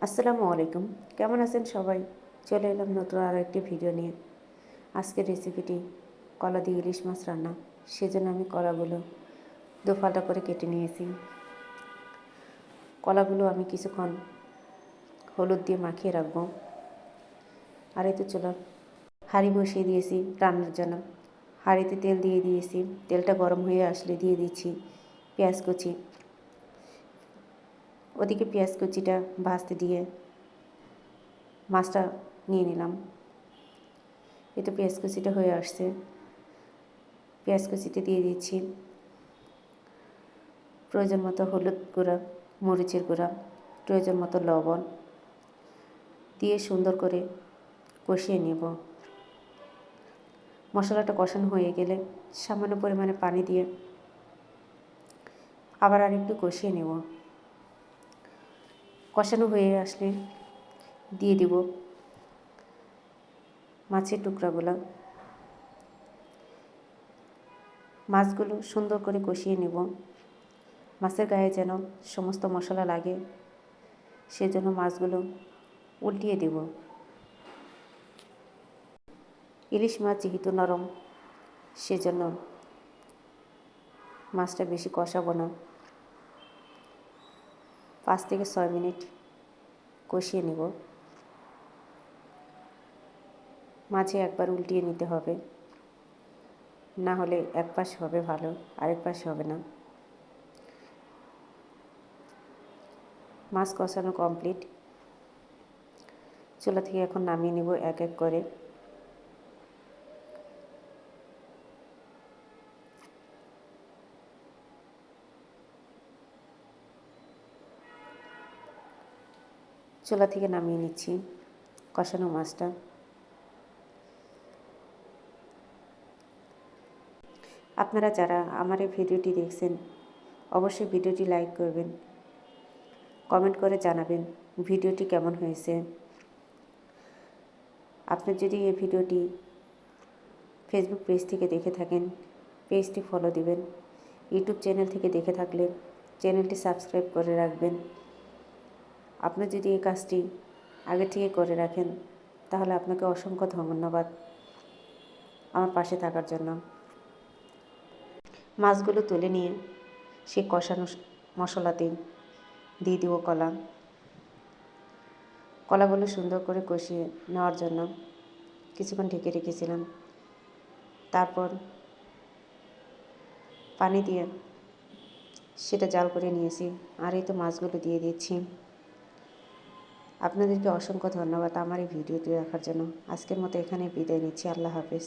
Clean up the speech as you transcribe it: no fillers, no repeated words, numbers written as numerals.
আসসালামু আলাইকুম। কেমন আছেন সবাই? চলে এলাম নতুন আরও একটি ভিডিও নিয়ে। আজকের রেসিপিটি কলা দিয়ে ইলিশ মাছ রান্না। সেজন্য আমি কলাগুলো দোফাল্টা করে কেটে নিয়েছি। কলাগুলো আমি কিছুক্ষণ হলুদ দিয়ে মাখিয়ে রাখবো। আর এই তো চলো, হাঁড়ি বসিয়ে দিয়েছি রান্নার জন্য। হাঁড়িতে তেল দিয়ে দিয়েছি। তেলটা গরম হয়ে আসলে দিয়ে দিচ্ছি পেঁয়াজ কুচি। ওদিকে পেঁয়াজ কুচিটা ভাজতে দিয়ে মাছটা নিয়ে নিলাম। এটা পেঁয়াজ কুচিটা হয়ে আসছে। পেঁয়াজ কুচিটা দিয়ে দিচ্ছি প্রয়োজন মতো হলুদ গুঁড়া, মরিচের গুঁড়া, প্রয়োজন মতো লবণ দিয়ে সুন্দর করে কষিয়ে নেব। মশলাটা কষানো হয়ে গেলে সামান্য পরিমাণে পানি দিয়ে আবার আরেকটু কষিয়ে নেব। কষানো হয়ে আসলে দিয়ে দিব মাছের টুকরাগুলো। মাছগুলো সুন্দর করে কষিয়ে নেব। মাছের গায়ে যেন সমস্ত মশলা লাগে, সেজন্য মাছগুলো উল্টিয়ে দেব। ইলিশ মাছ যেহেতু নরম, সেজন্য মাছটা বেশি কষাবো না। 5 থেকে 6 মিনিট কষিয়ে নেব। মাঝে একবার উল্টিয়ে নিতে হবে, না হলে এক পাশ হবে ভালো, আরেক পাশ হবে না। মাছ কষানো কমপ্লিট। চুলা থেকে এখন নামিয়ে নেব এক এক করে। চুলা থেকে নামিয়ে নিচ্ছি কষানো মাছটা। আপনারা যারা আমার এই ভিডিওটি দেখছেন, অবশ্যই ভিডিওটি লাইক করবেন, কমেন্ট করে জানাবেন ভিডিওটি কেমন হয়েছে। আপনি যদি এই ভিডিওটি ফেসবুক পেজ থেকে দেখে থাকেন, পেজটি ফলো দিবেন। ইউটিউব চ্যানেল থেকে দেখে থাকলে চ্যানেলটি সাবস্ক্রাইব করে রাখবেন। আপনি যদি এই কাজটি আগে থেকে করে রাখেন, তাহলে আপনাকে অসংখ্য ধন্যবাদ আমার পাশে থাকার জন্য। মাছগুলো তুলে নিয়ে সেই কষানো মশলাতেই দিয়ে দিব কলাগুলো সুন্দর করে কষিয়ে নেওয়ার জন্য কিছুক্ষণ ঢেকে রেখেছিলাম। তারপর পানি দিয়ে সেটা জাল করে নিয়েছি। আর এই তো মাছগুলো দিয়ে দিচ্ছি। আপনাদেরকে অসংখ্য ধন্যবাদ আমার এই ভিডিওটি দেখার জন্য। আজকের মতো এখানে বিদায় নিচ্ছি। আল্লাহ হাফেজ।